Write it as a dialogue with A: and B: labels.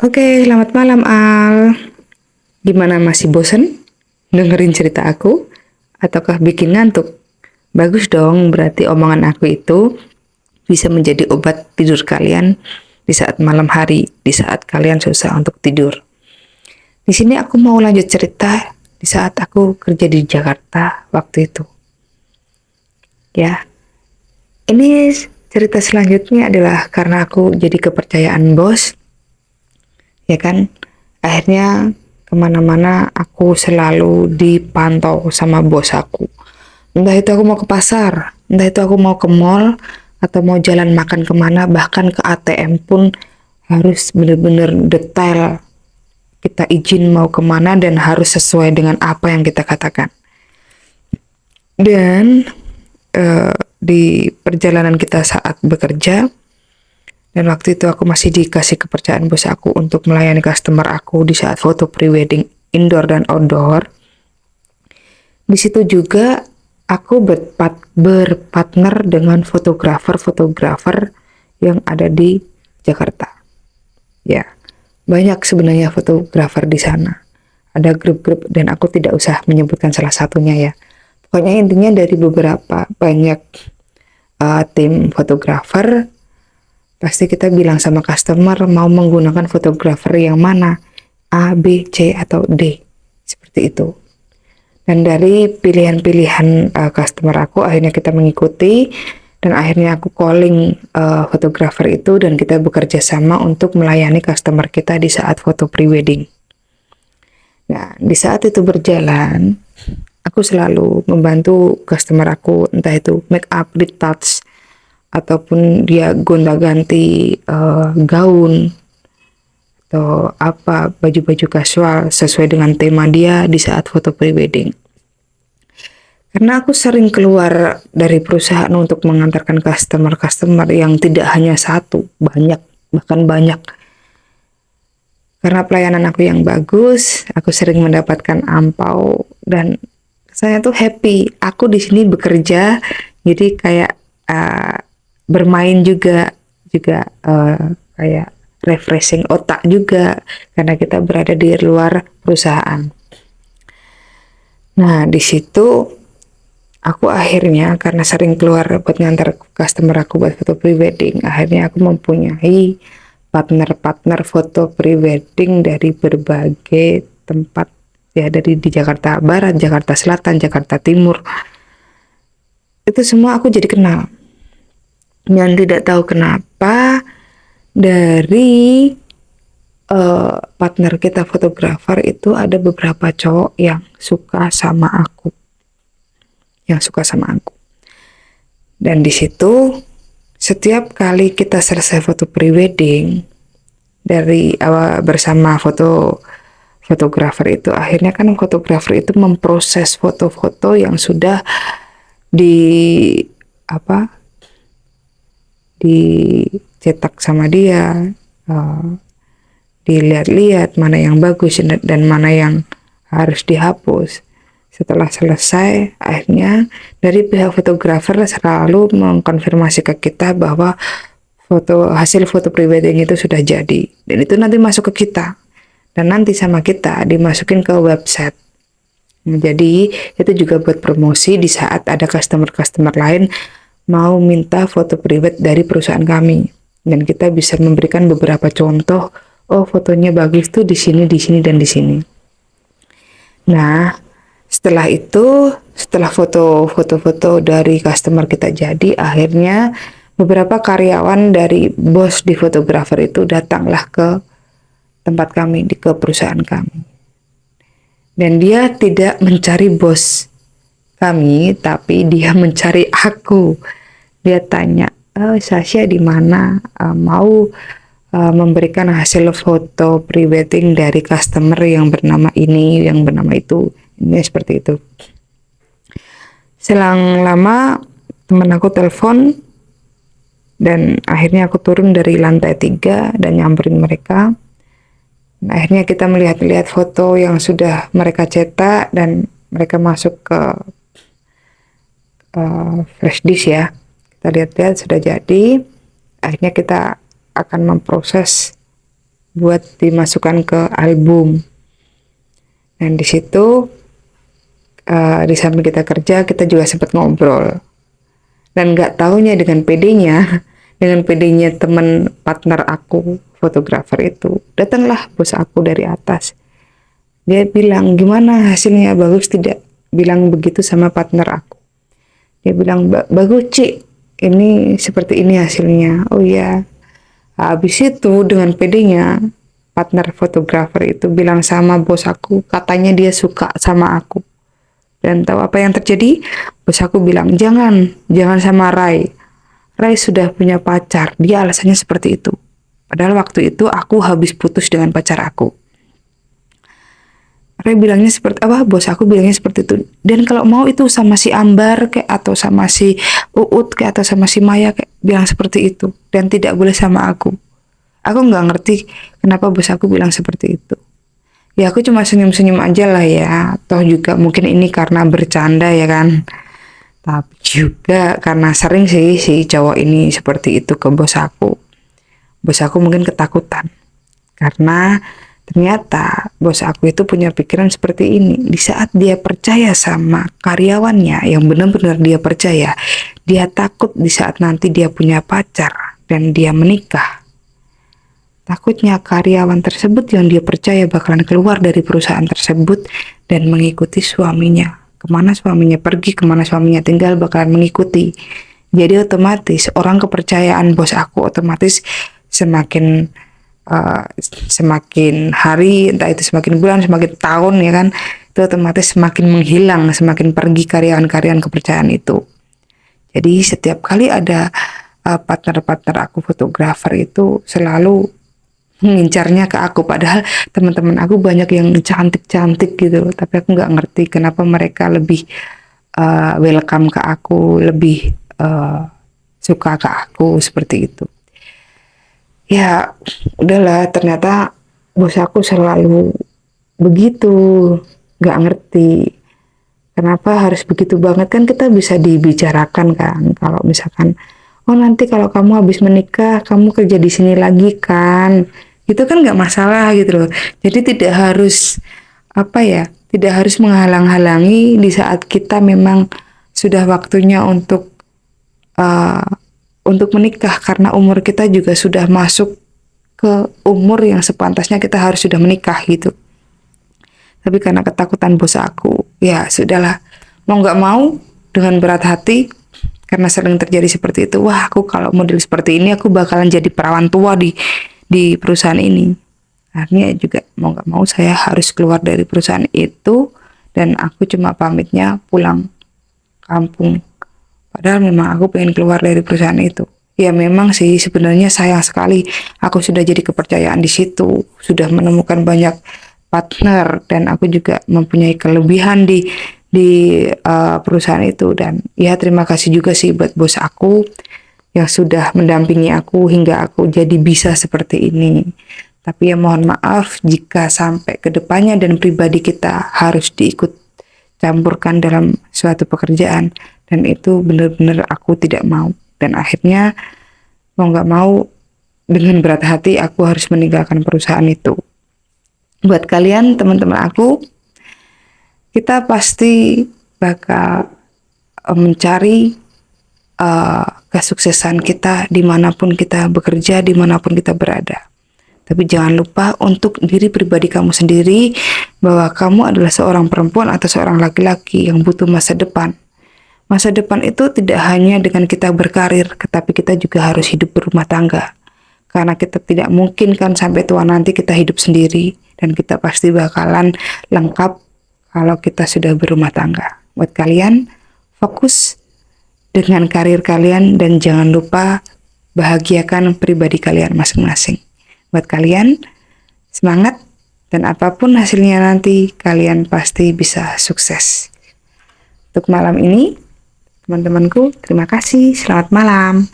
A: Oke, selamat malam Al. Gimana, masih bosen dengerin cerita aku? Ataukah bikin ngantuk? Bagus dong, berarti omongan aku itu bisa menjadi obat tidur kalian di saat malam hari, di saat kalian susah untuk tidur. Di sini aku mau lanjut cerita di saat aku kerja di Jakarta waktu itu. Ya, ini cerita selanjutnya adalah karena aku jadi kepercayaan bos, ya kan? Akhirnya kemana-mana aku selalu dipantau sama bos aku. Entah itu aku mau ke pasar, entah itu aku mau ke mall, atau mau jalan makan kemana, bahkan ke ATM pun harus bener-bener detail. Kita izin mau kemana dan harus sesuai dengan apa yang kita katakan. Dan di perjalanan kita saat bekerja, dan waktu itu aku masih dikasih kepercayaan bos aku untuk melayani customer aku di saat foto pre-wedding indoor dan outdoor. Di situ juga aku berpartner dengan fotografer-fotografer yang ada di Jakarta. Ya, banyak sebenarnya fotografer di sana. Ada grup-grup dan aku tidak usah menyebutkan salah satunya ya. Pokoknya intinya dari beberapa banyak tim fotografer, pasti kita bilang sama customer mau menggunakan fotografer yang mana, A, B, C, atau D. Seperti itu. Dan dari pilihan-pilihan customer aku, akhirnya kita mengikuti, dan akhirnya aku calling fotografer itu, dan kita bekerja sama untuk melayani customer kita di saat foto pre-wedding. Nah, di saat itu berjalan, aku selalu membantu customer aku, entah itu make up, retouch, ataupun dia gonta-ganti gaun atau apa, baju-baju kasual sesuai dengan tema dia di saat foto pre-wedding. Karena aku sering keluar dari perusahaan untuk mengantarkan customer-customer yang tidak hanya satu, banyak, bahkan banyak. Karena pelayanan aku yang bagus, aku sering mendapatkan ampau dan saya tuh happy. Aku di sini bekerja, jadi kayak bermain juga kayak refreshing otak juga karena kita berada di luar perusahaan. Nah, di situ aku akhirnya karena sering keluar buat ngantar customer aku buat foto pre-wedding, akhirnya aku mempunyai partner-partner foto pre-wedding dari berbagai tempat, ya, dari di Jakarta Barat, Jakarta Selatan, Jakarta Timur. Itu semua aku jadi kenal. Yang tidak tahu kenapa dari partner kita fotografer itu ada beberapa cowok yang suka sama aku. Dan di situ setiap kali kita selesai foto pre-wedding dari bersama fotografer itu, akhirnya kan fotografer itu memproses foto-foto yang sudah dicetak sama dia, dilihat-lihat mana yang bagus dan mana yang harus dihapus. Setelah selesai, akhirnya dari pihak fotografer selalu mengkonfirmasi ke kita bahwa hasil foto pre-wedding itu sudah jadi, dan itu nanti masuk ke kita dan nanti sama kita dimasukin ke website. Jadi itu juga buat promosi di saat ada customer-customer lain mau minta foto private dari perusahaan kami, dan kita bisa memberikan beberapa contoh. Oh, fotonya bagus tuh di sini, di sini, dan di sini. Nah, setelah itu, setelah foto-foto dari customer kita jadi, akhirnya beberapa karyawan dari bos di fotografer itu datanglah ke tempat kami, ke perusahaan kami. Dan dia tidak mencari bos kami, tapi dia mencari aku. Dia tanya, Sasha di mana, mau memberikan hasil foto pre-wedding dari customer yang bernama ini, yang bernama itu, ini seperti itu. Selang lama teman aku telepon dan akhirnya aku turun dari lantai 3 dan nyamperin mereka. Nah, akhirnya kita melihat-lihat foto yang sudah mereka cetak dan mereka masuk ke flash disk ya. Kita lihat-lihat sudah jadi. Akhirnya kita akan memproses buat dimasukkan ke album. Dan di situ di samping kita kerja, kita juga sempat ngobrol. Dan nggak taunya dengan PD-nya teman partner aku, fotografer itu, datanglah bos aku dari atas. Dia bilang, gimana hasilnya, bagus tidak? Bilang begitu sama partner aku. Dia bilang, bagus Ci, ini seperti ini hasilnya. Oh iya. Habis itu dengan PD-nya, partner fotografer itu bilang sama bos aku, katanya dia suka sama aku. Dan tahu apa yang terjadi? Bos aku bilang, jangan sama Rai. Rai sudah punya pacar. Dia alasannya seperti itu. Padahal waktu itu aku habis putus dengan pacar aku. Rai bilangnya seperti apa? Bos aku bilangnya seperti itu. Dan kalau mau itu sama si Ambar kayak, atau sama si Uut kayak, atau sama si Maya kayak, bilang seperti itu. Dan tidak boleh sama aku. Aku nggak ngerti kenapa bos aku bilang seperti itu. Ya aku cuma senyum-senyum aja lah ya. Toh juga mungkin ini karena bercanda ya kan. Tapi juga karena sering sih si cowok ini seperti itu ke bos aku. Bos aku mungkin ketakutan. Karena ternyata bos aku itu punya pikiran seperti ini. Di saat dia percaya sama karyawannya, yang benar-benar dia percaya, dia takut di saat nanti dia punya pacar dan dia menikah. Takutnya karyawan tersebut yang dia percaya bakalan keluar dari perusahaan tersebut dan mengikuti suaminya. Kemana suaminya pergi, kemana suaminya tinggal bakalan mengikuti. Jadi otomatis orang kepercayaan bos aku otomatis semakin hari, entah itu semakin bulan, semakin tahun ya kan, itu otomatis semakin menghilang, semakin pergi karyawan-karyawan kepercayaan itu. Jadi setiap kali ada partner-partner aku fotografer itu selalu ngincarnya ke aku, padahal teman-teman aku banyak yang cantik-cantik gitu, tapi aku nggak ngerti kenapa mereka lebih welcome ke aku, lebih suka ke aku seperti itu. Ya udahlah, ternyata bos aku selalu begitu, nggak ngerti kenapa harus begitu banget. Kan kita bisa dibicarakan kan, kalau misalkan oh nanti kalau kamu habis menikah kamu kerja di sini lagi kan, itu kan nggak masalah gitu loh. Jadi tidak harus tidak harus menghalang-halangi di saat kita memang sudah waktunya untuk menikah, karena umur kita juga sudah masuk ke umur yang sepantasnya kita harus sudah menikah gitu. Tapi karena ketakutan bos aku, ya sudahlah, mau nggak mau dengan berat hati, karena sering terjadi seperti itu. Wah, aku kalau model seperti ini aku bakalan jadi perawan tua di perusahaan ini. Akhirnya juga mau nggak mau saya harus keluar dari perusahaan itu, dan aku cuma pamitnya pulang kampung. Padahal memang aku pengen keluar dari perusahaan itu. Ya memang sih sebenarnya sayang sekali aku sudah jadi kepercayaan di situ, sudah menemukan banyak partner, dan aku juga mempunyai kelebihan di perusahaan itu. Dan ya terima kasih juga sih buat bos aku yang sudah mendampingi aku hingga aku jadi bisa seperti ini. Tapi ya mohon maaf jika sampai kedepannya dan pribadi kita harus diikut campurkan dalam suatu pekerjaan, dan itu benar-benar aku tidak mau. Dan akhirnya mau nggak mau dengan berat hati aku harus meninggalkan perusahaan itu. Buat kalian teman-teman aku, kita pasti bakal mencari kesuksesan kita dimanapun kita bekerja, dimanapun kita berada. Tapi jangan lupa untuk diri pribadi kamu sendiri, bahwa kamu adalah seorang perempuan atau seorang laki-laki yang butuh masa depan. Masa depan itu tidak hanya dengan kita berkarir, tetapi kita juga harus hidup berumah tangga. Karena kita tidak mungkin kan sampai tua nanti kita hidup sendiri, dan kita pasti bakalan lengkap kalau kita sudah berumah tangga. Buat kalian, fokus dengan karir kalian dan jangan lupa bahagiakan pribadi kalian masing-masing. Buat kalian, semangat, dan apapun hasilnya nanti, kalian pasti bisa sukses. Untuk malam ini, teman-temanku, terima kasih. Selamat malam.